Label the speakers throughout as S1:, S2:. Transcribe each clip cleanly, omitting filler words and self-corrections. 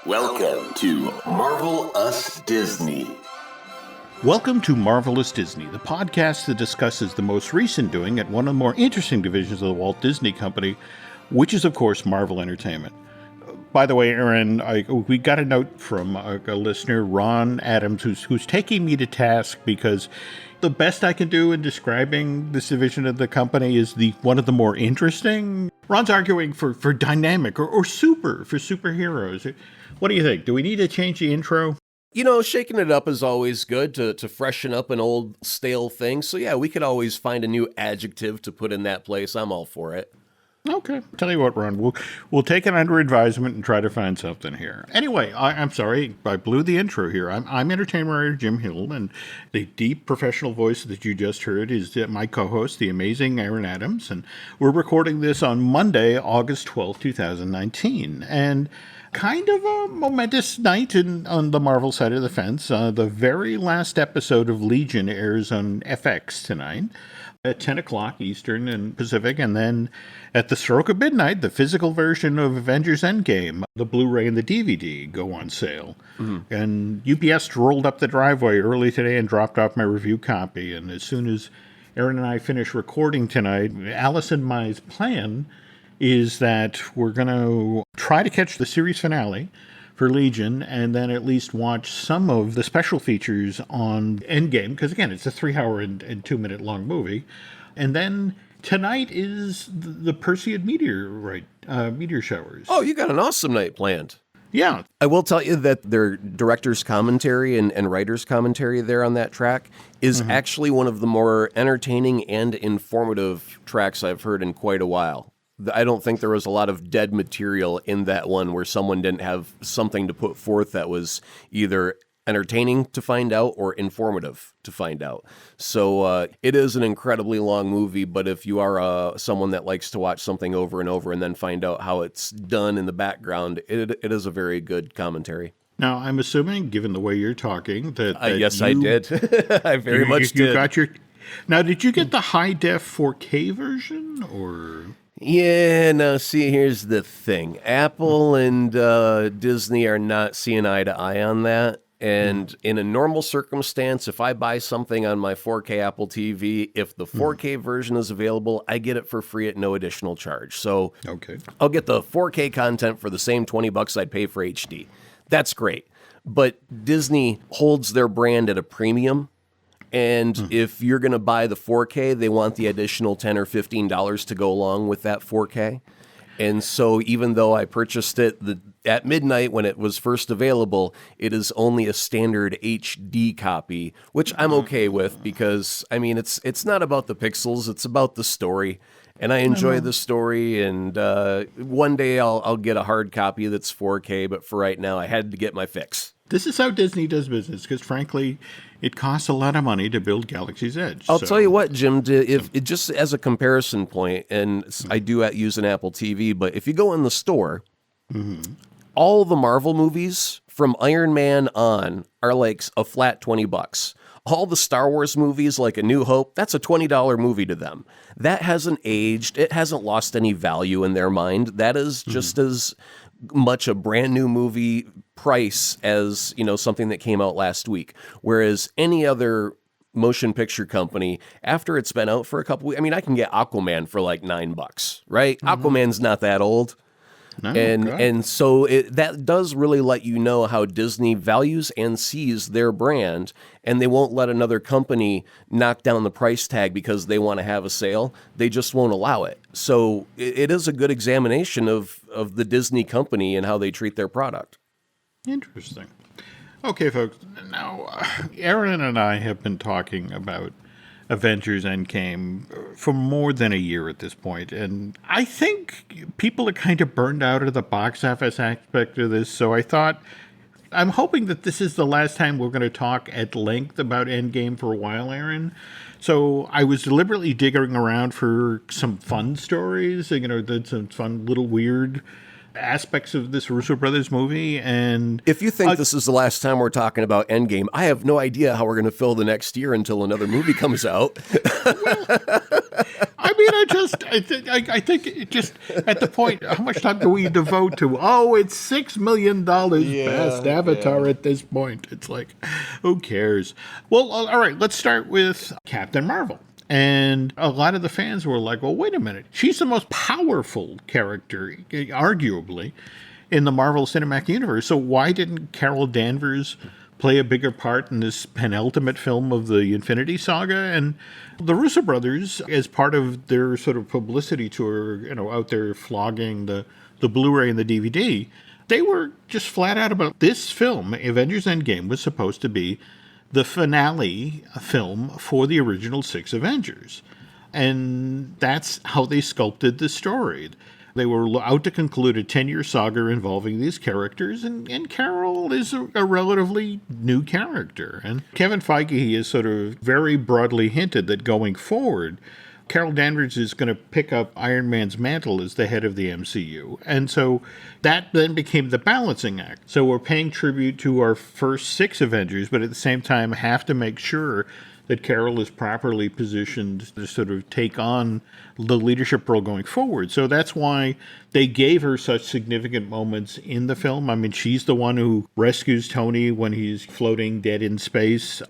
S1: Welcome to Marvel Us Disney.
S2: Welcome to Marvelous Disney, the podcast that discusses the most recent doing at one of the more interesting divisions of the Walt Disney Company, which is, of course, Marvel Entertainment. By the way, Aaron, we got a note from a listener, Ron Adams, who's taking me to task because the best I can do in describing this division of the company is one of the more interesting. Ron's arguing for dynamic or super for superheroes. What do you think? Do we need to change the intro?
S3: You know, shaking it up is always good to freshen up an old stale thing. So yeah, we could always find a new adjective to put in that place. I'm all for it.
S2: Okay. Tell you what, Ron, we'll take it under advisement and try to find something here. Anyway, I'm sorry, I blew the intro here. I'm entertainment writer Jim Hill, and the deep professional voice that you just heard is my co-host, the amazing Aaron Adams, and we're recording this on Monday, August 12th, 2019, and kind of a momentous night on the Marvel side of the fence. The very last episode of Legion airs on FX tonight at 10 o'clock Eastern and Pacific, and then at the stroke of midnight, the physical version of Avengers Endgame, the Blu-ray and the DVD go on sale. Mm-hmm. And UPS rolled up the driveway early today and dropped off my review copy, and as soon as Aaron and I finish recording tonight, Alice and my plan is that we're going to try to catch the series finale for Legion, and then at least watch some of the special features on Endgame, because again, it's a 3-hour and 2-minute long movie. And then tonight is the Perseid meteor showers.
S3: Oh, you got an awesome night planned.
S2: Yeah.
S3: I will tell you that their director's commentary and writer's commentary there on that track is actually one of the more entertaining and informative tracks I've heard in quite a while. I don't think there was a lot of dead material in that one where someone didn't have something to put forth that was either entertaining to find out or informative to find out. So it is an incredibly long movie, but if you are someone that likes to watch something over and over and then find out how it's done in the background, it is a very good commentary.
S2: Now, I'm assuming, given the way you're talking, that
S3: yes, I did. I very much did.
S2: Now, did you get the high-def 4K version, or...
S3: Yeah, no, see, here's the thing. Apple and Disney are not seeing eye to eye on that. And in a normal circumstance, if I buy something on my 4K Apple TV, if the 4K version is available, I get it for free at no additional charge. So
S2: okay,
S3: I'll get the 4K content for the same $20 I'd pay for HD. That's great. But Disney holds their brand at a premium. And if you're going to buy the 4K, they want the additional $10 or $15 to go along with that 4K. And so even though I purchased it at midnight when it was first available, it is only a standard HD copy, which I'm okay with because, I mean, it's not about the pixels, it's about the story. And I enjoy the story, and one day I'll get a hard copy that's 4K, but for right now, I had to get my fix.
S2: This is how Disney does business, because frankly, it costs a lot of money to build Galaxy's Edge.
S3: I'll tell you what, Jim, if it just as a comparison point, and I do use an Apple TV, but if you go in the store, all the Marvel movies from Iron Man on are like a flat $20. All the Star Wars movies, like A New Hope, that's a $20 movie to them. That hasn't aged. It hasn't lost any value in their mind. That is just as much a brand new movie price as, you know, something that came out last week. Whereas any other motion picture company, after it's been out for a couple weeks, I mean, I can get Aquaman for like $9, right? Aquaman's not that old.
S2: No,
S3: and so that does really let you know how Disney values and sees their brand, and they won't let another company knock down the price tag because they want to have a sale. They just won't allow it. So it is a good examination of the Disney company and how they treat their product.
S2: Interesting. Okay, folks. Now, Aaron and I have been talking about Avengers Endgame for more than a year at this point, and I think people are kind of burned out of the box office aspect of this, so I'm hoping that this is the last time we're going to talk at length about Endgame for a while, Aaron. So I was deliberately digging around for some fun stories, some fun little weird aspects of this Russo Brothers movie. And
S3: if you think this is the last time we're talking about Endgame, I have no idea how we're going to fill the next year until another movie comes out.
S2: I mean, I think it just at the point, how much time do we devote to? Oh, it's $6 million past Avatar at this point. It's like, who cares? Well, all right, let's start with Captain Marvel. And a lot of the fans were like, well, wait a minute. She's the most powerful character, arguably, in the Marvel Cinematic Universe. So why didn't Carol Danvers play a bigger part in this penultimate film of the Infinity Saga? And the Russo Brothers, as part of their sort of publicity tour, out there flogging the Blu-ray and the DVD, they were just flat out about this film. Avengers Endgame was supposed to be the finale film for the original 6 Avengers. And that's how they sculpted the story. They were out to conclude a 10-year saga involving these characters, and Carol is a relatively new character. And Kevin Feige has sort of very broadly hinted that going forward, Carol Danvers is going to pick up Iron Man's mantle as the head of the MCU. And so that then became the balancing act. So we're paying tribute to our first 6 Avengers, but at the same time have to make sure that Carol is properly positioned to sort of take on the leadership role going forward. So that's why they gave her such significant moments in the film. I mean, she's the one who rescues Tony when he's floating dead in space.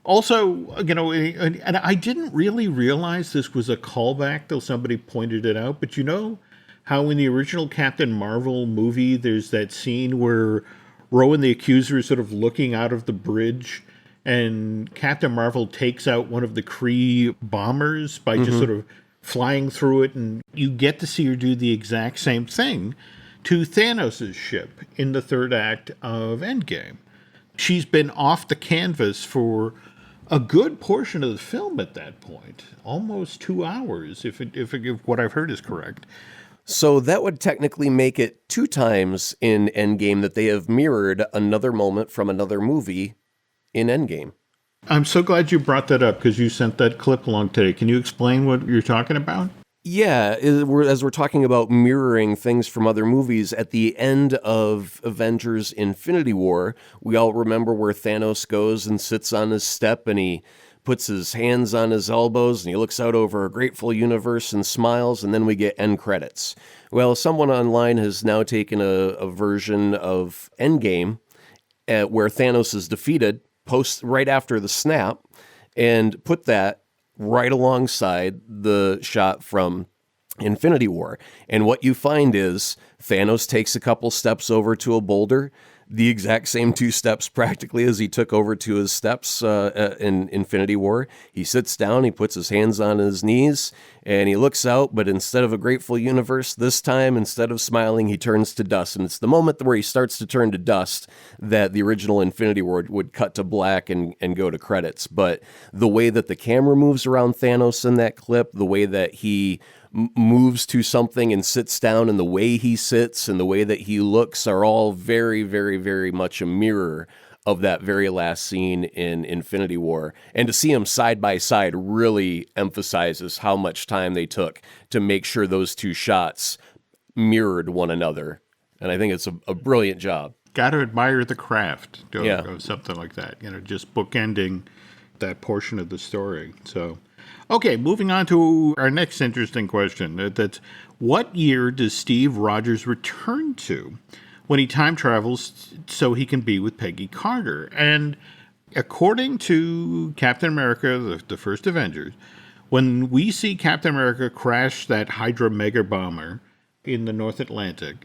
S2: Also, and I didn't really realize this was a callback till somebody pointed it out, but how in the original Captain Marvel movie, there's that scene where Rowan the Accuser is sort of looking out of the bridge, and Captain Marvel takes out one of the Kree bombers by just sort of flying through it, and you get to see her do the exact same thing to Thanos' ship in the 3rd act of Endgame. She's been off the canvas for a good portion of the film at that point, almost 2 hours, if what I've heard is correct.
S3: So that would technically make it 2 times in Endgame that they have mirrored another moment from another movie in Endgame.
S2: I'm so glad you brought that up because you sent that clip along today. Can you explain what you're talking about?
S3: Yeah, as we're talking about mirroring things from other movies, at the end of Avengers Infinity War, we all remember where Thanos goes and sits on his step and he puts his hands on his elbows and he looks out over a grateful universe and smiles, and then we get end credits. Well, someone online has now taken a version of Endgame where Thanos is defeated, right after the snap, and put that right alongside the shot from Infinity War. And what you find is Thanos takes a couple steps over to a boulder, the exact same 2 steps practically as he took over to his steps in Infinity War. He sits down, he puts his hands on his knees, and he looks out, but instead of a grateful universe, this time, instead of smiling, he turns to dust. And it's the moment where he starts to turn to dust that the original Infinity War would cut to black and go to credits. But the way that the camera moves around Thanos in that clip, the way that he moves to something and sits down, and the way he sits and the way that he looks are all very, very, very much a mirror of that very last scene in Infinity War. And to see them side by side really emphasizes how much time they took to make sure those 2 shots mirrored one another. And I think it's a brilliant job.
S2: Got to admire the craft of something like that, just bookending that portion of the story. So, okay, moving on to our next interesting question. That's what year does Steve Rogers return to when he time travels so he can be with Peggy Carter? And according to Captain America, the first Avengers, when we see Captain America crash that Hydra mega bomber in the North Atlantic,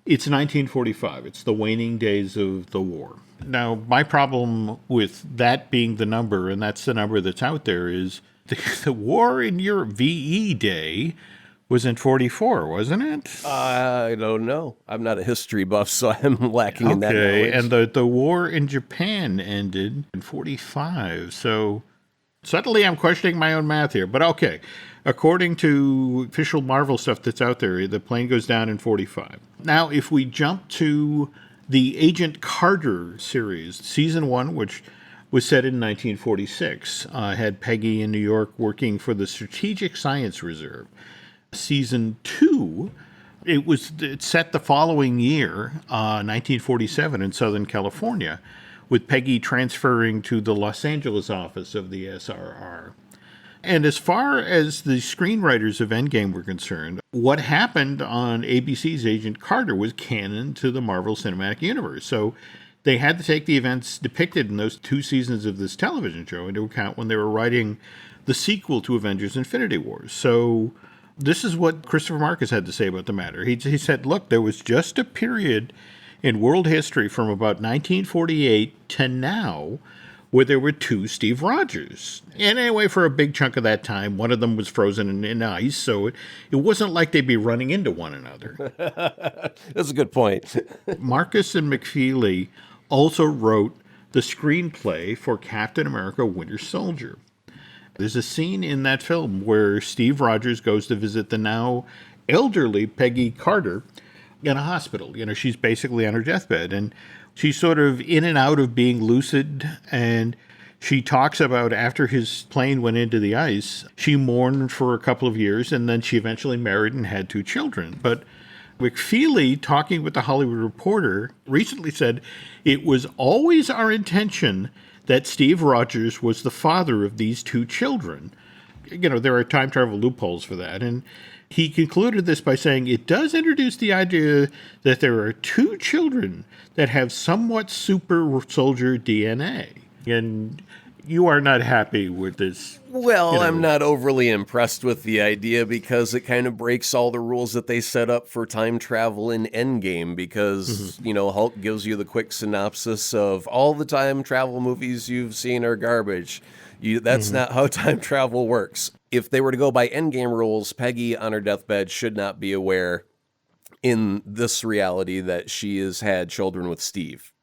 S2: it's 1945. It's the waning days of the war. Now, my problem with that being the number, and that's the number that's out there, is the war in Europe, VE Day, was in 44, wasn't it?
S3: I don't know. I'm not a history buff, so I'm lacking in that knowledge.
S2: And the war in Japan ended in 45. So suddenly I'm questioning my own math here. But okay, according to official Marvel stuff that's out there, the plane goes down in 45. Now, if we jump to the Agent Carter series, season 1, which was set in 1946, had Peggy in New York working for the Strategic Science Reserve. Season 2, it's set the following year, 1947, in Southern California, with Peggy transferring to the Los Angeles office of the SRR. And as far as the screenwriters of Endgame were concerned, what happened on ABC's Agent Carter was canon to the Marvel Cinematic Universe. So they had to take the events depicted in those 2 seasons of this television show into account when they were writing the sequel to Avengers Infinity Wars. So this is what Christopher Marcus had to say about the matter. He said, look, there was just a period in world history from about 1948 to now where there were 2 Steve Rogers. And anyway, for a big chunk of that time, one of them was frozen in ice, so it wasn't like they'd be running into one another.
S3: That's a good point.
S2: Marcus and McFeely also wrote the screenplay for Captain America Winter Soldier. There's a scene in that film where Steve Rogers goes to visit the now elderly Peggy Carter in a hospital. You know, she's basically on her deathbed, and she's sort of in and out of being lucid, and she talks about after his plane went into the ice, she mourned for a couple of years, and then she eventually married and had 2 children. But McFeely, talking with the Hollywood Reporter, recently said, it was always our intention that Steve Rogers was the father of these 2 children. You know, there are time travel loopholes for that. And he concluded this by saying, it does introduce the idea that there are 2 children that have somewhat super soldier DNA. And you are not happy with this.
S3: Well, I'm not overly impressed with the idea because it kind of breaks all the rules that they set up for time travel in Endgame because, Hulk gives you the quick synopsis of all the time travel movies you've seen are garbage. That's not how time travel works. If they were to go by Endgame rules, Peggy on her deathbed should not be aware in this reality that she has had children with Steve.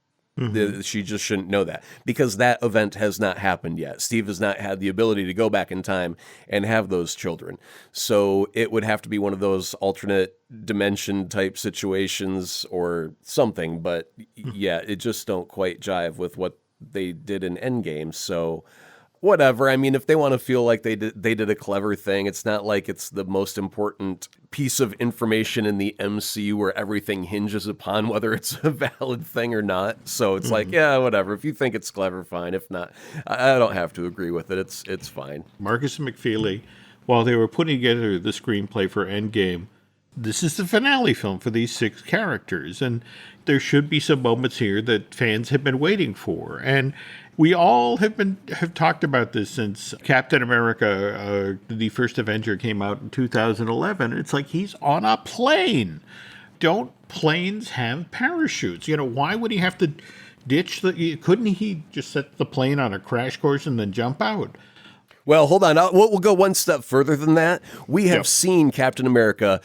S3: She just shouldn't know that because that event has not happened yet. Steve has not had the ability to go back in time and have those children. So it would have to be one of those alternate dimension type situations or something. But yeah, it just don't quite jive with what they did in Endgame. So whatever. I mean, if they want to feel like they did a clever thing, it's not like it's the most important piece of information in the MCU where everything hinges upon whether it's a valid thing or not. So it's like, yeah, whatever. If you think it's clever, fine. If not, I don't have to agree with it. It's fine.
S2: Marcus and McFeely, while they were putting together the screenplay for Endgame, this is the finale film for these 6 characters, and there should be some moments here that fans have been waiting for. And we all have talked about this since Captain America, the first Avenger, came out in 2011. It's like he's on a plane. Don't planes have parachutes? You know, why would he have to ditch couldn't he just set the plane on a crash course and then jump out?
S3: Well, hold on. We'll go one step further than that. We have seen Captain America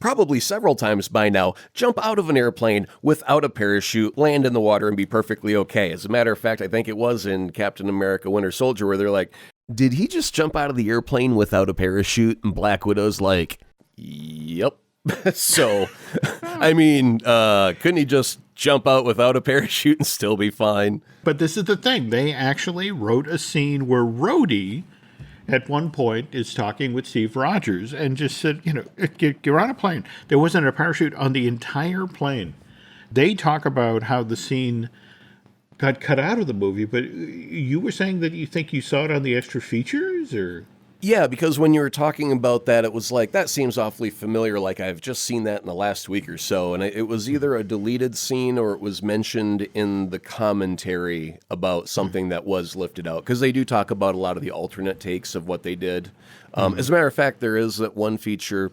S3: probably several times by now, jump out of an airplane without a parachute, land in the water, and be perfectly okay. As a matter of fact, I think it was in Captain America Winter Soldier where they're like, did he just jump out of the airplane without a parachute? And Black Widow's like, yep. So, I mean, couldn't he just jump out without a parachute and still be fine?
S2: But this is the thing. They actually wrote a scene where Rhodey at one point is talking with Steve Rogers and just said, you're on a plane. There wasn't a parachute on the entire plane. They talk about how the scene got cut out of the movie, but you were saying that you think you saw it on the extra features, or?
S3: Yeah, because when you were talking about that, it was like, that seems awfully familiar, like I've just seen that in the last week or so. And it was either a deleted scene or it was mentioned in the commentary about something that was lifted out. Because they do talk about a lot of the alternate takes of what they did. As a matter of fact, there is that one feature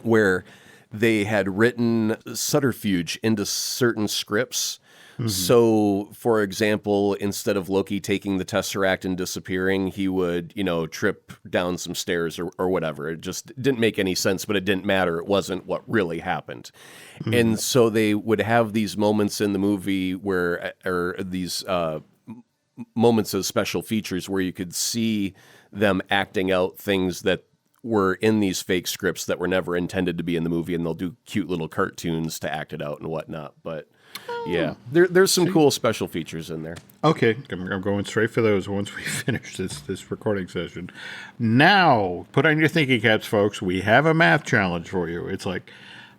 S3: where they had written subterfuge into certain scripts. So, for example, instead of Loki taking the Tesseract and disappearing, he would, trip down some stairs or whatever. It just didn't make any sense, but it didn't matter. It wasn't what really happened. And so they would have these moments in the movie or these moments of special features where you could see them acting out things that were in these fake scripts that were never intended to be in the movie, and they'll do cute little cartoons to act it out and whatnot. But yeah, there's some cool special features in there.
S2: Okay, I'm going straight for those once we finish this recording session. Now, put on your thinking caps, folks. We have a math challenge for you. It's like,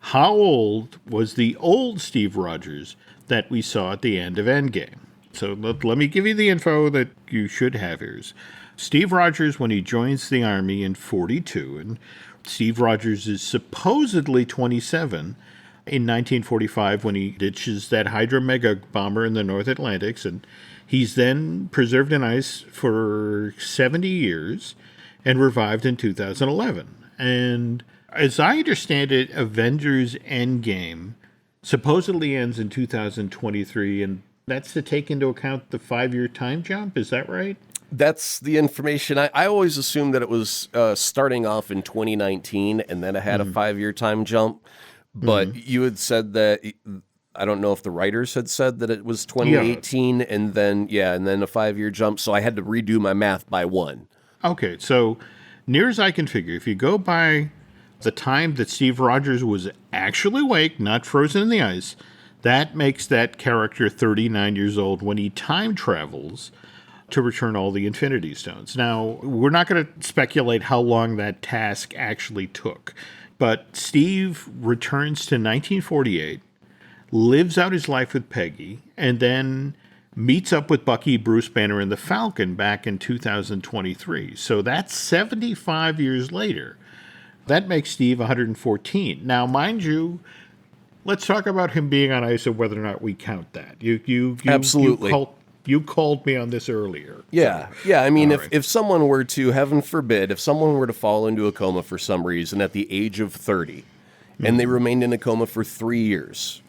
S2: how old was the old Steve Rogers that we saw at the end of Endgame? So let me give you the info that you should have here. Steve Rogers, when he joins the Army in 42, and Steve Rogers is supposedly 27 in 1945 when he ditches that Hydra mega bomber in the North Atlantic, and he's then preserved in ice for 70 years and revived in 2011. And as I understand it, Avengers Endgame supposedly ends in 2023, and that's to take into account the 5-year time jump. Is that right?
S3: That's the information. I always assumed that it was starting off in 2019 and then it had a 5-year time jump. But you had said that, I don't know if the writers had said that it was 2018 and then a 5-year jump. So I had to redo my math by 1.
S2: Okay, so near as I can figure, if you go by the time that Steve Rogers was actually awake, not frozen in the ice, that makes that character 39 years old when he time travels to return all the Infinity Stones. Now, we're not going to speculate how long that task actually took, but Steve returns to 1948, lives out his life with Peggy, and then meets up with Bucky, Bruce Banner, and the Falcon back in 2023. So that's 75 years later. That makes Steve 114. Now, mind you, let's talk about him being on ice and whether or not we count that. You
S3: Absolutely.
S2: You called me on this earlier.
S3: Yeah.
S2: So.
S3: Yeah. I mean,
S2: All right.
S3: if someone were to, heaven forbid, if someone were to fall into a coma for some reason at the age of 30 and they remained in a coma for 3 years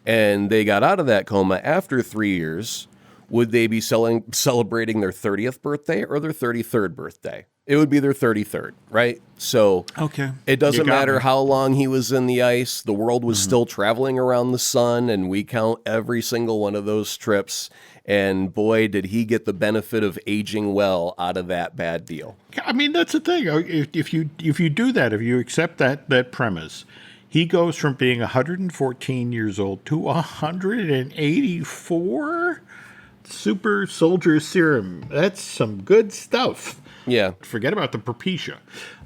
S3: and they got out of that coma after 3 years, would they be celebrating their 30th birthday or their 33rd birthday? It would be their 33rd, right? So
S2: Okay.
S3: it doesn't
S2: You got
S3: matter
S2: me.
S3: how long he was in the ice. The world was still traveling around the sun, and we count every single one of those trips. And boy, did he get the benefit of aging well out of that bad deal.
S2: I mean, that's the thing. If you do that, if you accept that premise, he goes from being 114 years old to 184. Super soldier serum. That's some good stuff.
S3: Yeah,
S2: Forget about the Propecia.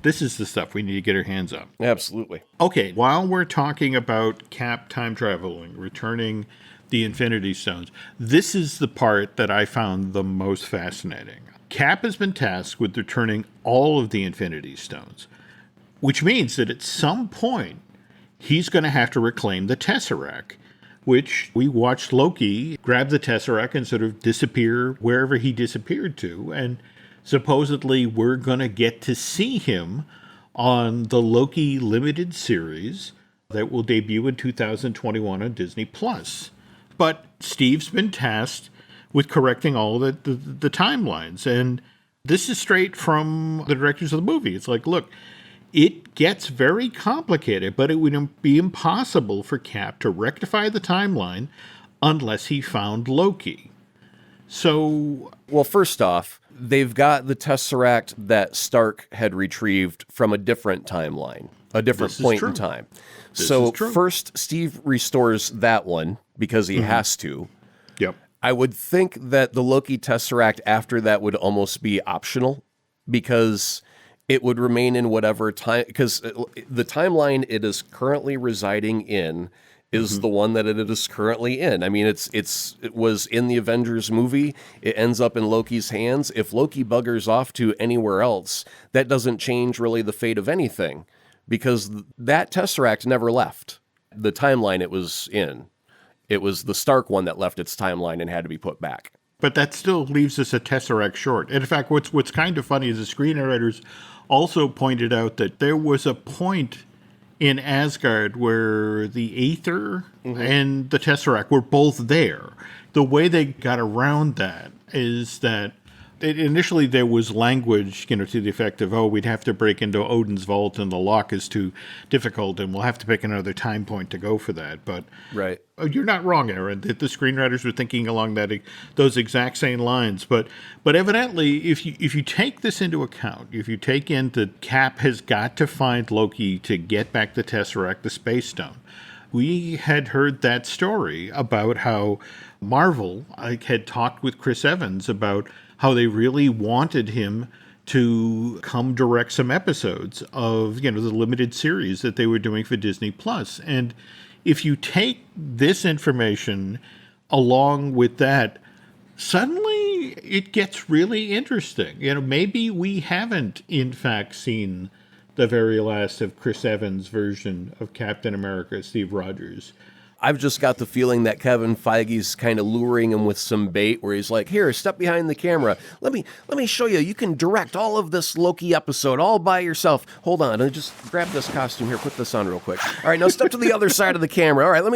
S2: This is the stuff we need to get our hands on.
S3: absolutely.
S2: Okay, while we're talking about Cap time traveling, returning the Infinity Stones, this is the part that I found the most fascinating. Cap has been tasked with returning all of the Infinity Stones, which means that at some point, he's going to have to reclaim the Tesseract, which we watched Loki grab the Tesseract and sort of disappear wherever he disappeared to. And supposedly we're going to get to see him on the Loki limited series that will debut in 2021 on Disney+. But Steve's been tasked with correcting all the timelines. And this is straight from the directors of the movie. It's like, look, it gets very complicated, but it would be impossible for Cap to rectify the timeline unless he found Loki. So,
S3: Well, first off, they've got the Tesseract that Stark had retrieved from a different timeline, a different
S2: This is
S3: point
S2: true.
S3: in time.
S2: This
S3: So
S2: is true.
S3: first, Steve restores that one because he has to.
S2: yep.
S3: I would think that the Loki Tesseract after that would almost be optional because it would remain in whatever time, because the timeline it is currently residing in is the one that it is currently in. I mean, it was in the Avengers movie. It ends up in Loki's hands. If Loki buggers off to anywhere else, that doesn't change really the fate of anything because that Tesseract never left the timeline it was in. It was the Stark one that left its timeline and had to be put back.
S2: But that still leaves us a Tesseract short. And in fact, what's kind of funny is the screenwriters also pointed out that there was a point in Asgard where the Aether and the Tesseract were both there. The way they got around that is that initially there was language, to the effect of, we'd have to break into Odin's vault and the lock is too difficult and we'll have to pick another time point to go for that. But
S3: Right.
S2: you're not wrong, Aaron. The screenwriters were thinking along those exact same lines. But evidently, if you take this into account, if you take in that Cap has got to find Loki to get back the Tesseract, the Space Stone, we had heard that story about how Marvel had talked with Chris Evans about how they really wanted him to come direct some episodes of, the limited series that they were doing for Disney+. And if you take this information along with that, suddenly me, it gets really interesting. Maybe we haven't, in fact, seen the very last of Chris Evans' version of Captain America, Steve Rogers.
S3: I've just got the feeling that Kevin Feige's kind of luring him with some bait where he's like, here, step behind the camera. Let me show you. You can direct all of this Loki episode all by yourself. Hold on. Just grab this costume here. Put this on real quick. All right, now step to the other side of the camera. All right, let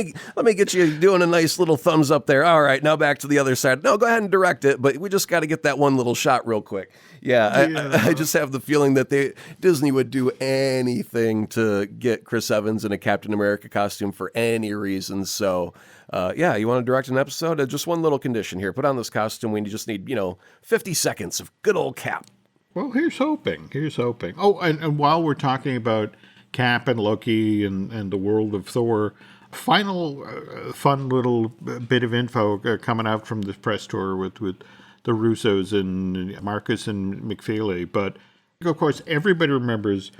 S3: me get you doing a nice little thumbs up there. All right, now back to the other side. No, go ahead and direct it, but we just got to get that one little shot real quick. Yeah, I just have the feeling that Disney would do anything to get Chris Evans in a Captain America costume for any reason. So, you want to direct an episode? Just one little condition here. Put on this costume. We just need, 50 seconds of good old Cap.
S2: Well, here's hoping. Oh, and while we're talking about Cap and Loki and the world of Thor, final fun little bit of info coming out from this press tour with the Russos and Marcus and McFeely. But, of course, everybody remembers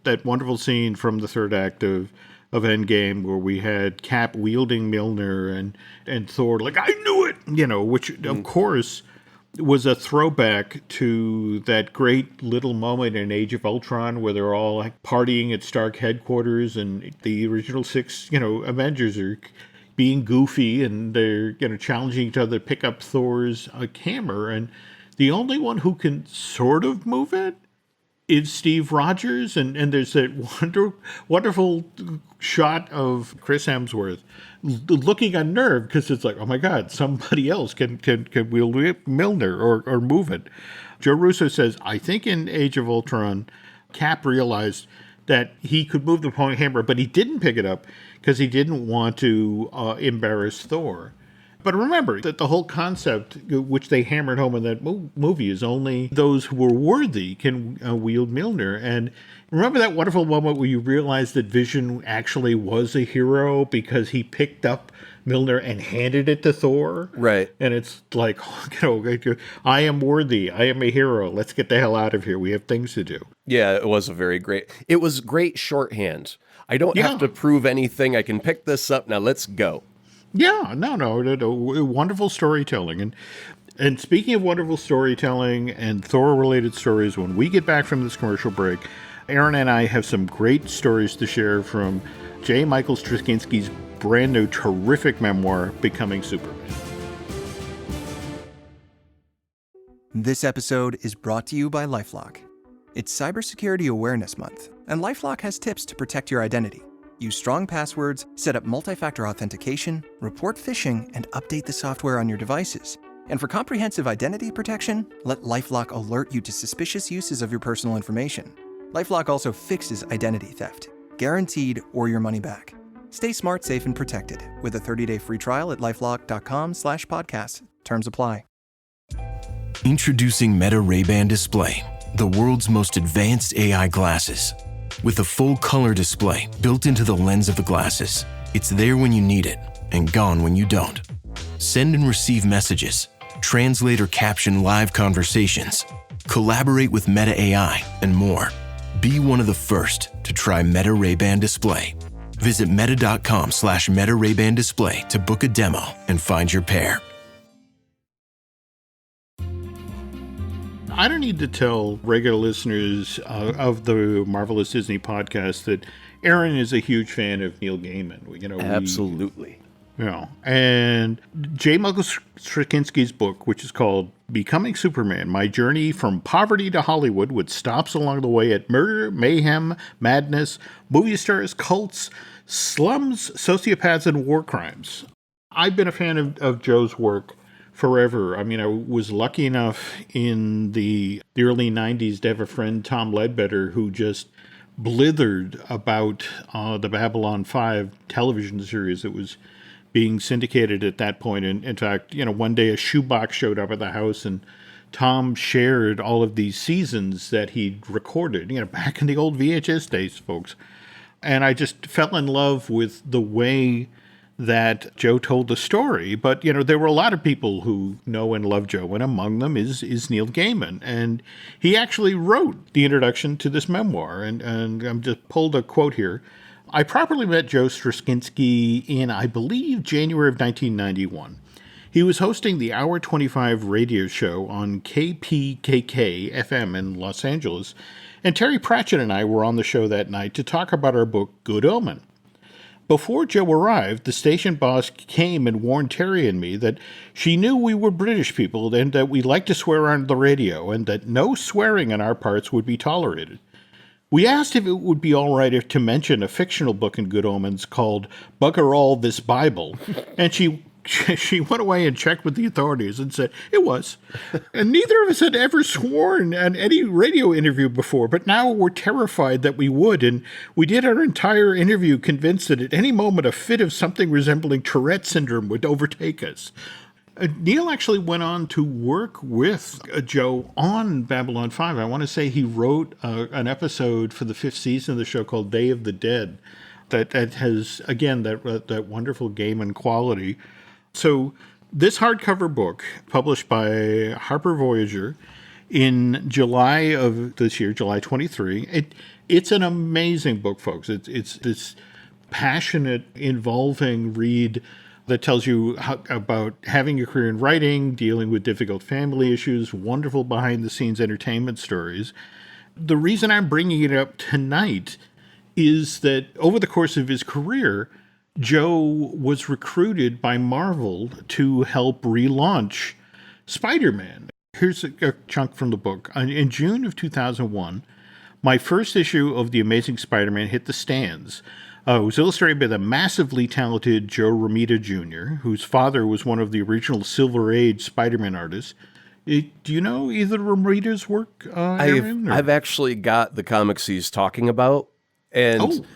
S2: that wonderful scene from the third act of Endgame where we had Cap wielding Mjolnir and Thor like, I knew it! Which, of course, was a throwback to that great little moment in Age of Ultron where they're all partying at Stark headquarters and the original 6, Avengers are being goofy and they're challenging each other to pick up Thor's hammer, and the only one who can sort of move it is Steve Rogers, and there's that wonderful shot of Chris Hemsworth looking unnerved because it's like, oh my God, somebody else can wield Mjolnir or move it. Joe Russo says, I think in Age of Ultron, Cap realized that he could move the hammer, but he didn't pick it up because he didn't want to embarrass Thor. But remember that the whole concept, which they hammered home in that movie, is only those who were worthy can wield Mjolnir. And remember that wonderful moment where you realize that Vision actually was a hero because he picked up Mjolnir and handed it to Thor?
S3: Right.
S2: And it's like, I am worthy. I am a hero. Let's get the hell out of here. We have things to do.
S3: Yeah, it was great shorthand. I don't have to prove anything. I can pick this up. Now let's go.
S2: Yeah, no, wonderful storytelling. And speaking of wonderful storytelling and Thor-related stories, when we get back from this commercial break, Aaron and I have some great stories to share from J. Michael Straczynski's brand new terrific memoir, Becoming Superman.
S4: This episode is brought to you by LifeLock. It's Cybersecurity Awareness Month, and LifeLock has tips to protect your identity. Use strong passwords, set up multi-factor authentication, report phishing, and update the software on your devices. And for comprehensive identity protection, let LifeLock alert you to suspicious uses of your personal information. LifeLock also fixes identity theft, guaranteed or your money back. Stay smart, safe, and protected with a 30-day free trial at LifeLock.com/podcast. Terms apply.
S5: Introducing Meta Ray-Ban Display, the world's most advanced AI glasses. With a full color display built into the lens of the glasses, it's there when you need it and gone when you don't. Send and receive messages, translate or caption live conversations, collaborate with Meta AI, and more. Be one of the first to try Meta Ray-Ban Display. Visit meta.com/Meta Ray-Ban Display to book a demo and find your pair.
S2: I don't need to tell regular listeners of the Marvelous Disney podcast that Aaron is a huge fan of Neil Gaiman.
S3: Absolutely.
S2: And J. Michael Straczynski's book, which is called Becoming Superman, My Journey from Poverty to Hollywood, with stops along the way at murder, mayhem, madness, movie stars, cults, slums, sociopaths, and war crimes. I've been a fan of Joe's work forever. I mean, I was lucky enough in the early 90s to have a friend, Tom Ledbetter, who just blithered about the Babylon 5 television series that was being syndicated at that point. And in fact, one day a shoebox showed up at the house and Tom shared all of these seasons that he'd recorded, back in the old VHS days, folks. And I just fell in love with the way that Joe told the story. But, there were a lot of people who know and love Joe, and among them is Neil Gaiman. And he actually wrote the introduction to this memoir. And I'm just pulled a quote here. I properly met Joe Straczynski in, I believe, January of 1991. He was hosting the Hour 25 radio show on KPKK FM in Los Angeles, and Terry Pratchett and I were on the show that night to talk about our book, Good Omen. Before Joe arrived, the station boss came and warned Terry and me that she knew we were British people and that we liked to swear on the radio and that no swearing on our parts would be tolerated. We asked if it would be all right to mention a fictional book in Good Omens called Bugger All This Bible, and she went away and checked with the authorities and said it was. And neither of us had ever sworn on any radio interview before, but now we're terrified that we would, and we did our entire interview convinced that at any moment a fit of something resembling Tourette syndrome would overtake us. Neil actually went on to work with Joe on Babylon 5. I want to say he wrote an episode for the 5th season of the show called Day of the Dead that has, again, that wonderful Gaiman quality. So this hardcover book, published by Harper Voyager in July of this year, July 23, it's an amazing book, folks. It's this passionate, involving read that tells you about having a career in writing, dealing with difficult family issues, wonderful behind-the-scenes entertainment stories. The reason I'm bringing it up tonight is that over the course of his career, Joe was recruited by Marvel to help relaunch Spider-Man. Here's a chunk from the book. In June of 2001, my first issue of The Amazing Spider-Man hit the stands. It was illustrated by the massively talented Joe Romita Jr., whose father was one of the original Silver Age Spider-Man artists. Do you know either Romita's work, Aaron?
S3: I've actually got the comics he's talking about, and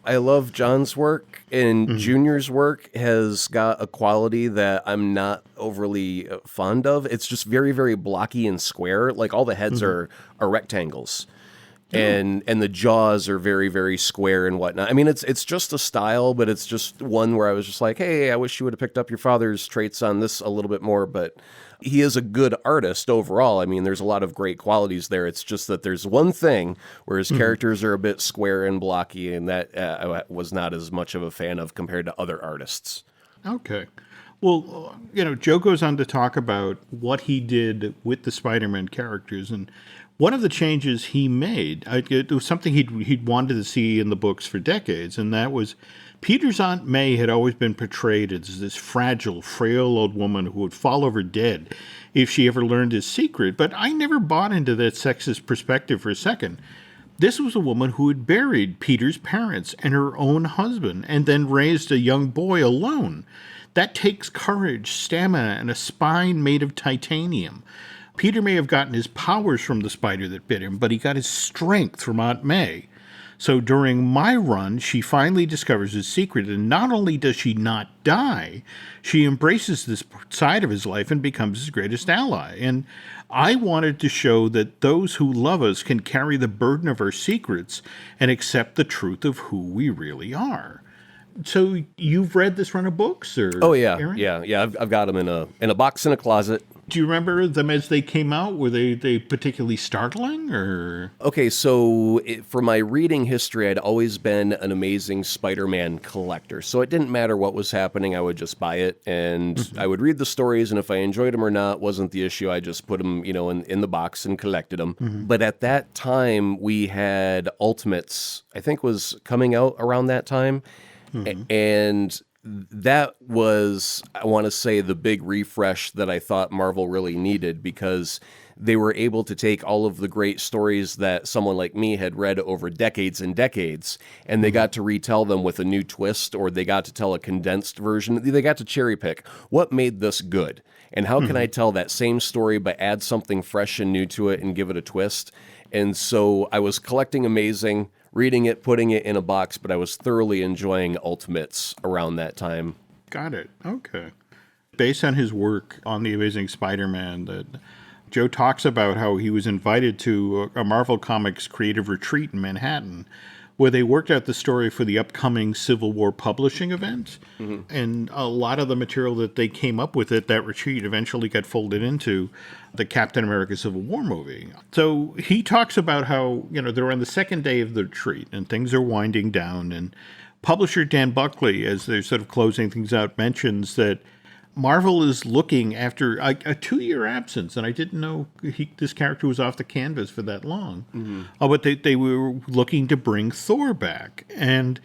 S3: I love John's work, and Junior's work has got a quality that I'm not overly fond of. It's just very, very blocky and square. Like all the heads are rectangles. And the jaws are very, very square and whatnot. I mean, it's just a style, but it's just one where I was just like, hey, I wish you would have picked up your father's traits on this a little bit more. But he is a good artist overall. I mean, there's a lot of great qualities there. It's just that there's one thing where his characters are a bit square and blocky, and that I was not as much of a fan of compared to other artists.
S2: Okay. Well, Joe goes on to talk about what he did with the Spider-Man characters, and one of the changes he made, it was something he'd wanted to see in the books for decades, and that was Peter's Aunt May had always been portrayed as this fragile, frail old woman who would fall over dead if she ever learned his secret, but I never bought into that sexist perspective for a second. This was a woman who had buried Peter's parents and her own husband and then raised a young boy alone. That takes courage, stamina, and a spine made of titanium. Peter may have gotten his powers from the spider that bit him, but he got his strength from Aunt May. So during my run, she finally discovers his secret, and not only does she not die, she embraces this side of his life and becomes his greatest ally. And I wanted to show that those who love us can carry the burden of our secrets and accept the truth of who we really are. So you've read this run of books, or?
S3: Oh yeah,
S2: Aaron?
S3: yeah. I've got them in a box in a closet.
S2: Do you remember them as they came out? Were they particularly startling, or?
S3: Okay, so for my reading history, I'd always been an Amazing Spider-Man collector. So it didn't matter what was happening, I would just buy it, and I would read the stories, and if I enjoyed them or not wasn't the issue. I just put them, in the box and collected them. But at that time, we had Ultimates, I think was coming out around that time, and that was, I want to say, the big refresh that I thought Marvel really needed, because they were able to take all of the great stories that someone like me had read over decades and decades, and they got to retell them with a new twist, or they got to tell a condensed version. They got to cherry pick what made this good, and how can I tell that same story but add something fresh and new to it and give it a twist. And so I was collecting Amazing, reading it, putting it in a box, but I was thoroughly enjoying Ultimates around that time.
S2: Got it. Okay. Based on his work on The Amazing Spider-Man, that Joe talks about how he was invited to a Marvel Comics creative retreat in Manhattan, where they worked out the story for the upcoming Civil War publishing event. And a lot of the material that they came up with at that retreat eventually got folded into the Captain America Civil War movie. So he talks about how, they're on the second day of the retreat and things are winding down. And publisher Dan Buckley, as they're sort of closing things out, mentions that Marvel is looking after a 2-year absence, and I didn't know this character was off the canvas for that long. But they were looking to bring Thor back. And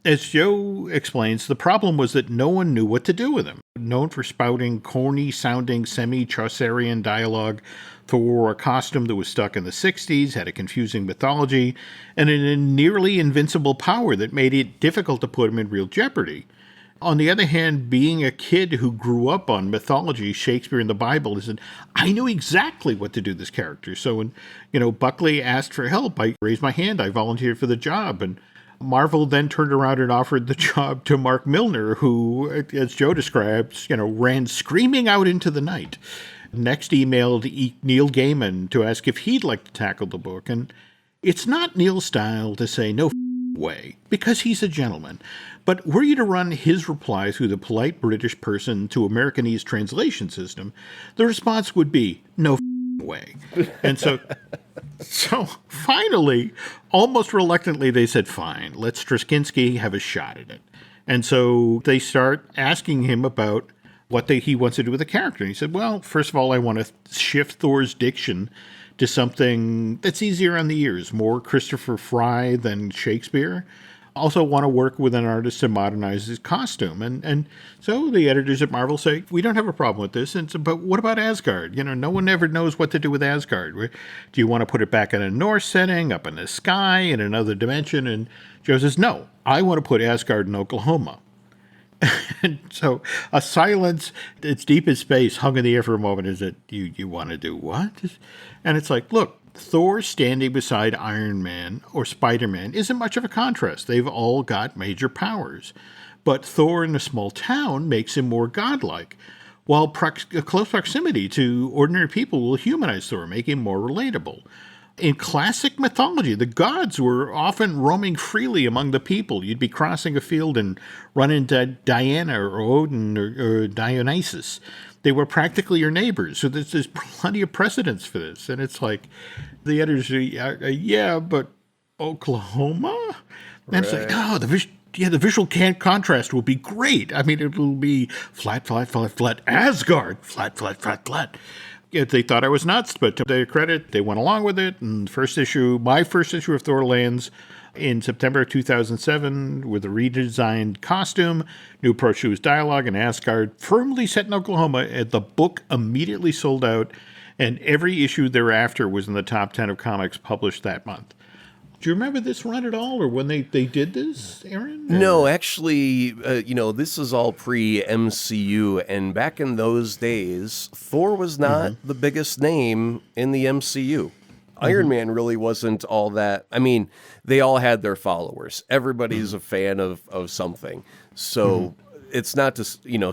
S2: as Joe explains, the problem was that no one knew what to do with him. Known for spouting corny-sounding semi-Chaucerian dialogue, Thor wore a costume that was stuck in the 60s, had a confusing mythology, and a nearly invincible power that made it difficult to put him in real jeopardy. On the other hand, being a kid who grew up on mythology, Shakespeare, and the Bible, I knew exactly what to do with this character. So when, Buckley asked for help, I raised my hand, I volunteered for the job, and Marvel then turned around and offered the job to Mark Milner, who, as Joe describes, ran screaming out into the night. Next emailed Neil Gaiman to ask if he'd like to tackle the book. And it's not Neil's style to say no way, because he's a gentleman. But were you to run his reply through the polite British person to Americanese translation system, the response would be no way. And so finally, almost reluctantly, they said, fine, let Straczynski have a shot at it. And so they start asking him about what he wants to do with the character. And he said, well, first of all, I want to shift Thor's diction to something that's easier on the ears, more Christopher Fry than Shakespeare. Also want to work with an artist to modernize his costume. And so the editors at Marvel say, we don't have a problem with this. And so, but what about Asgard? No one ever knows what to do with Asgard. Do you want to put it back in a Norse setting, up in the sky, in another dimension? And Joe says, no, I want to put Asgard in Oklahoma. And so a silence that's deep in space hung in the air for a moment. Is that you want to do what? And it's like, look, Thor standing beside Iron Man or Spider-Man isn't much of a contrast. They've all got major powers. But Thor in a small town makes him more godlike, while close proximity to ordinary people will humanize Thor, make him more relatable. In classic mythology, the gods were often roaming freely among the people. You'd be crossing a field and run into Diana or Odin or Dionysus. They were practically your neighbors. So there's plenty of precedents for this. And it's like, the editors are, yeah, but Oklahoma? And it's like, no, the visual contrast will be great. I mean, it will be flat, flat, flat, flat. Asgard, flat, flat, flat, flat. They thought I was nuts, but to their credit, they went along with it. And my first issue of Thor lands in September of 2007 with a redesigned costume, new approach to his dialogue, and Asgard firmly set in Oklahoma. And the book immediately sold out, and every issue thereafter was in the top 10 of comics published that month. Do you remember this run at all, or when they did this, Aaron?
S3: No, actually, this is all pre-MCU, and back in those days, Thor was not the biggest name in the MCU. Iron Man really wasn't all that. I mean, they all had their followers. Everybody's a fan of something. So it's not to,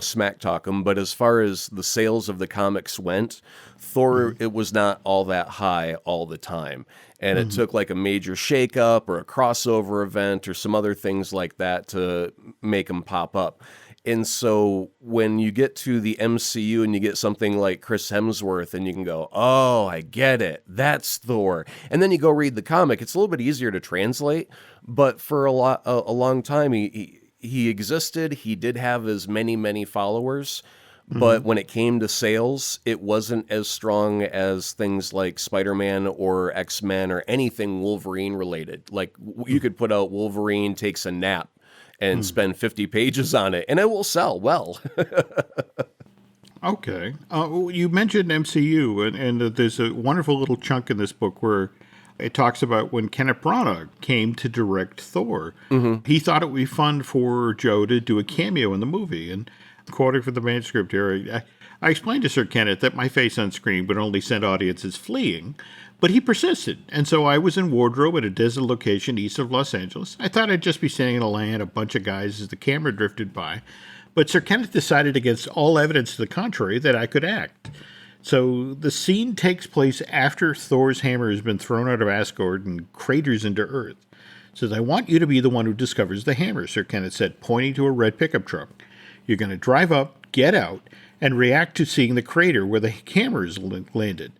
S3: smack talk them, but as far as the sales of the comics went, Thor, it was not all that high all the time. And it took like a major shakeup or a crossover event or some other things like that to make them pop up. And so when you get to the MCU and you get something like Chris Hemsworth and you can go, oh, I get it. That's Thor. And then you go read the comic. It's a little bit easier to translate. But for a long time, he existed. He did have his many followers. But when it came to sales, it wasn't as strong as things like Spider-Man or X-Men or anything Wolverine related. Like you could put out Wolverine Takes a Nap and spend 50 pages on it, and it will sell well.
S2: Okay. You mentioned MCU, and there's a wonderful little chunk in this book where it talks about when Kenneth Branagh came to direct Thor. He thought it would be fun for Joe to do a cameo in the movie, and quoting from the manuscript here, I explained to Sir Kenneth that my face on screen would only send audiences fleeing, but he persisted, and so I was in wardrobe at a desert location east of Los Angeles. I thought I'd just be standing in a lane, a bunch of guys as the camera drifted by, but Sir Kenneth decided against all evidence to the contrary that I could act. So the scene takes place after Thor's hammer has been thrown out of Asgard and craters into Earth. Says, I want you to be the one who discovers the hammer, Sir Kenneth said, pointing to a red pickup truck. You're going to drive up, get out, and react to seeing the crater where the hammer is landed.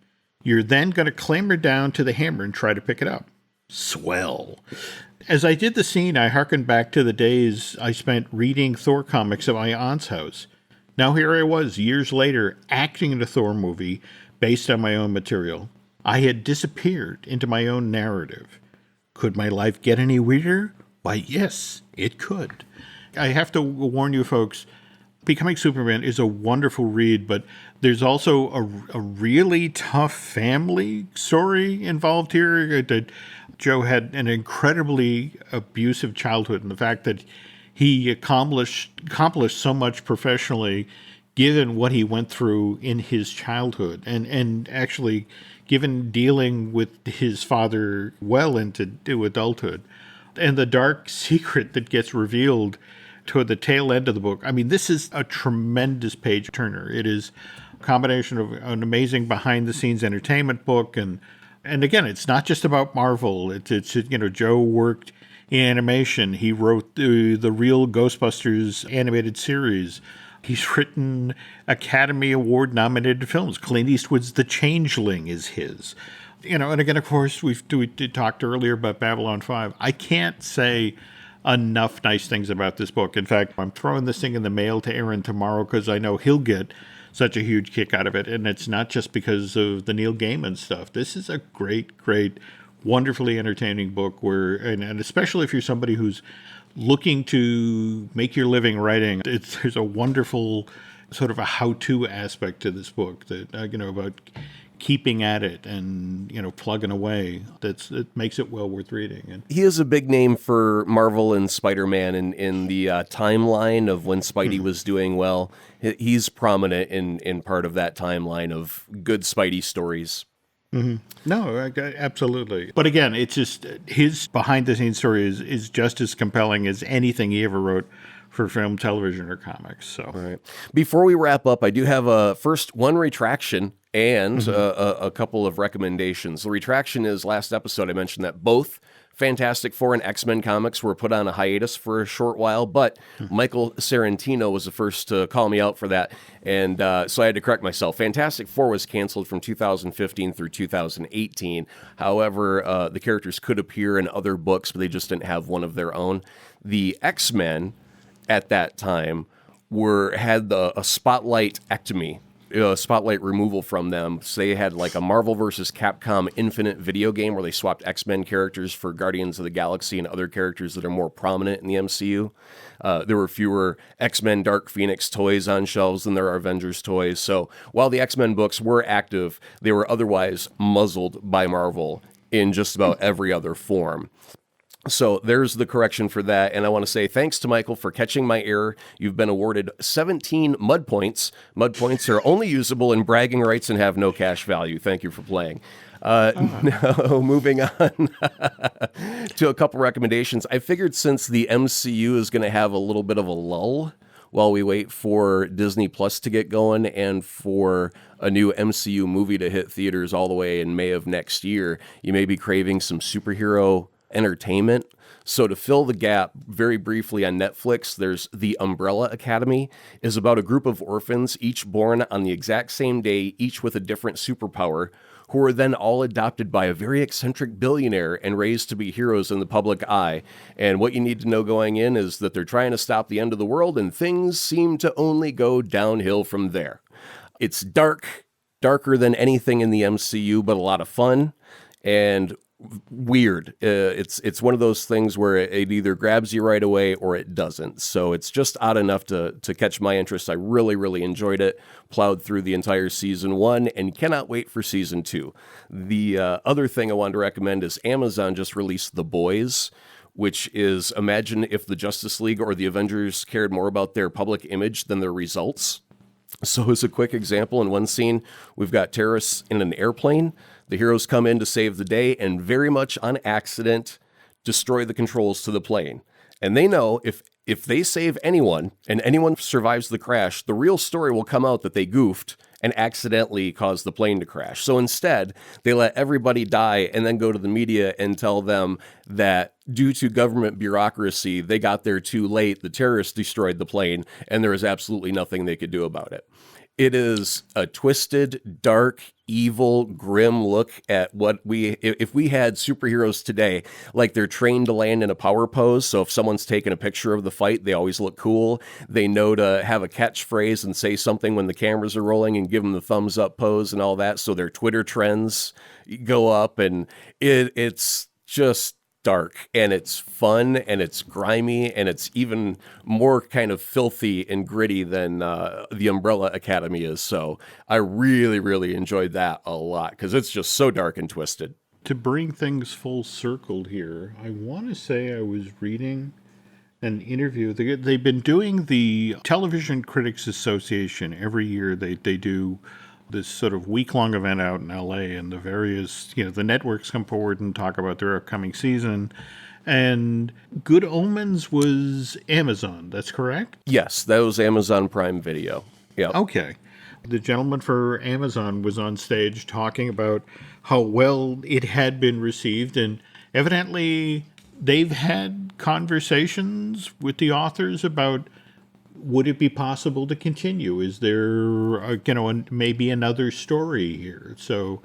S2: You're then going to clamber down to the hammer and try to pick it up. Swell. As I did the scene, I hearkened back to the days I spent reading Thor comics at my aunt's house. Now here I was, years later, acting in a Thor movie based on my own material. I had disappeared into my own narrative. Could my life get any weirder? Why, yes, it could. I have to warn you folks, Becoming Superman is a wonderful read, but there's also a really tough family story involved here. That Joe had an incredibly abusive childhood, and the fact that he accomplished so much professionally given what he went through in his childhood, and actually given dealing with his father well into adulthood, and the dark secret that gets revealed toward the tail end of the book. I mean, this is a tremendous page turner. It is a combination of an amazing behind-the-scenes entertainment book, and again, it's not just about Marvel. It's Joe worked in animation. He wrote the real Ghostbusters animated series. He's written Academy Award nominated films. Clint Eastwood's The Changeling is his. And again, of course, we talked earlier about Babylon 5. I can't say enough nice things about this book. In fact, I'm throwing this thing in the mail to Aaron tomorrow because I know he'll get such a huge kick out of it. And it's not just because of the Neil Gaiman stuff. This is a great, great, wonderfully entertaining book and especially if you're somebody who's looking to make your living writing, there's a wonderful sort of a how-to aspect to this book that, about keeping at it and, plugging away. It makes it well worth reading. And
S3: he is a big name for Marvel and Spider-Man in the timeline of when Spidey was doing well. He's prominent in part of that timeline of good Spidey stories.
S2: Mm-hmm. No, absolutely. But again, it's just his behind-the-scenes story is just as compelling as anything he ever wrote for film, television, or comics. So,
S3: all right. Before we wrap up, I do have one retraction and a couple of recommendations. The retraction is last episode I mentioned that both Fantastic Four and X-Men comics were put on a hiatus for a short while, but Michael Sarantino was the first to call me out for that, and so I had to correct myself. Fantastic Four was canceled from 2015 through 2018. However, the characters could appear in other books, but they just didn't have one of their own. The X-Men at that time had a spotlight-ectomy, spotlight removal from them. So they had like a Marvel vs. Capcom Infinite video game where they swapped X-Men characters for Guardians of the Galaxy and other characters that are more prominent in the MCU. There were fewer X-Men Dark Phoenix toys on shelves than there are Avengers toys. So while the X-Men books were active, they were otherwise muzzled by Marvel in just about every other form. So there's the correction for that, and I want to say thanks to Michael for catching my error. You've been awarded 17 mud points. Mud points are only usable in bragging rights and have no cash value. Thank you for playing. Now, moving on to a couple recommendations. I figured since the MCU is going to have a little bit of a lull while we wait for Disney Plus to get going and for a new MCU movie to hit theaters all the way in May of next year, you may be craving some superhero entertainment. So to fill the gap, very briefly on Netflix, there's The Umbrella Academy. Is about a group of orphans, each born on the exact same day, each with a different superpower, who are then all adopted by a very eccentric billionaire and raised to be heroes in the public eye. And what you need to know going in is that they're trying to stop the end of the world, and things seem to only go downhill from there. It's darker than anything in the MCU, but a lot of fun and weird. It's one of those things where it either grabs you right away or it doesn't. So it's just odd enough to catch my interest. I really, really enjoyed it. Plowed through the entire season 1 and cannot wait for season 2. The other thing I wanted to recommend is Amazon just released The Boys, which is, imagine if the Justice League or the Avengers cared more about their public image than their results. So as a quick example, in one scene, we've got terrorists in an airplane. The heroes come in to save the day and very much on accident destroy the controls to the plane. And they know if they save anyone and anyone survives the crash, the real story will come out that they goofed and accidentally caused the plane to crash. So instead, they let everybody die and then go to the media and tell them that due to government bureaucracy, they got there too late, the terrorists destroyed the plane, and there was absolutely nothing they could do about it. It is a twisted, dark, evil, grim look at what if we had superheroes today, like they're trained to land in a power pose. So if someone's taking a picture of the fight, they always look cool. They know to have a catchphrase and say something when the cameras are rolling and give them the thumbs up pose and all that. So their Twitter trends go up, and it's just dark, and it's fun, and it's grimy, and it's even more kind of filthy and gritty than the Umbrella Academy is. So I really, really enjoyed that a lot because it's just so dark and twisted.
S2: To bring things full circle here, I want to say I was reading an interview. They've been doing the Television Critics Association every year. They do this sort of week-long event out in LA, and the various, the networks come forward and talk about their upcoming season. And Good Omens was Amazon, that's correct?
S3: Yes, that was Amazon Prime Video. Yeah.
S2: Okay. The gentleman for Amazon was on stage talking about how well it had been received, and evidently they've had conversations with the authors about, would it be possible to continue? Is there, maybe another story here? So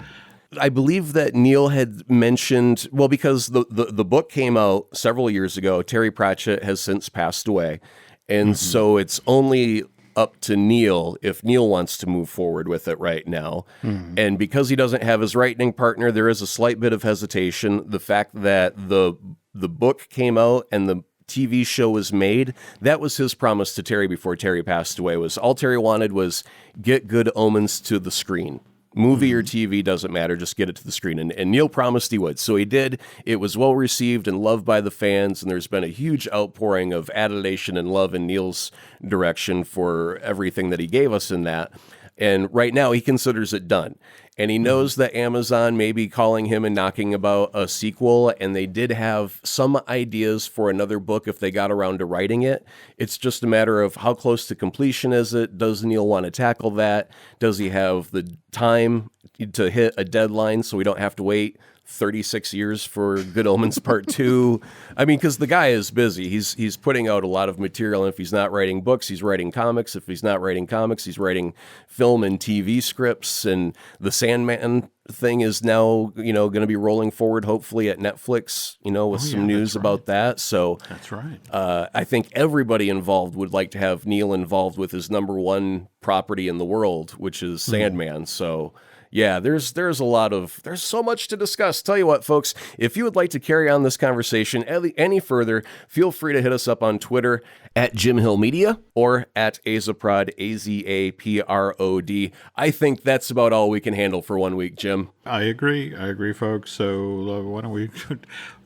S3: I believe that Neil had mentioned, well, because the book came out several years ago. Terry Pratchett has since passed away. And so it's only up to Neil if Neil wants to move forward with it right now. And because he doesn't have his writing partner, there is a slight bit of hesitation. The fact that the book came out and the TV show was made, that was his promise to Terry before Terry passed away. Was all Terry wanted was get Good Omens to the screen. Movie or TV, doesn't matter, just get it to the screen. And Neil promised he would. So he did. It was well received and loved by the fans, and there's been a huge outpouring of adulation and love in Neil's direction for everything that he gave us in that. And right now he considers it done. And he knows that Amazon may be calling him and knocking about a sequel, and they did have some ideas for another book if they got around to writing it. It's just a matter of how close to completion is it? Does Neil want to tackle that? Does he have the time to hit a deadline so we don't have to wait 36 years for Good Omens Part 2? I mean, because the guy is busy. He's putting out a lot of material, and if he's not writing books, he's writing comics. If he's not writing comics, he's writing film and TV scripts, and the Sandman thing is now, going to be rolling forward, hopefully, at Netflix, with some news about that. So
S2: that's right.
S3: I think everybody involved would like to have Neil involved with his number one property in the world, which is Sandman. So yeah, there's so much to discuss. Tell you what, folks, if you would like to carry on this conversation any further, feel free to hit us up on Twitter at Jim Hill Media or at Azaprod, AZAPROD. I think that's about all we can handle for 1 week, Jim.
S2: I agree, folks. So why don't we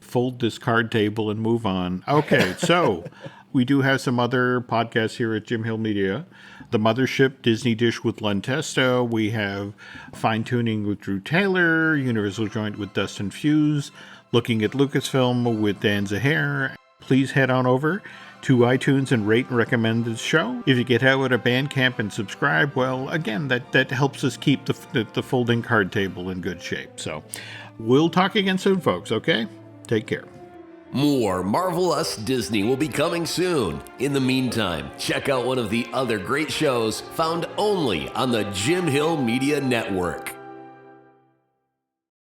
S2: fold this card table and move on? Okay, so we do have some other podcasts here at Jim Hill Media. The Mothership, Disney Dish with Len Testa. We have Fine Tuning with Drew Taylor, Universal Joint with Dustin Fuse, Looking at Lucasfilm with Dan Zahair. Please head on over to iTunes and rate and recommend this show. If you get out at Bandcamp and subscribe, well, again, that helps us keep the folding card table in good shape. So we'll talk again soon, folks, okay? Take care.
S1: More Marvel Us Disney will be coming soon. In the meantime, check out one of the other great shows found only on the Jim Hill Media Network.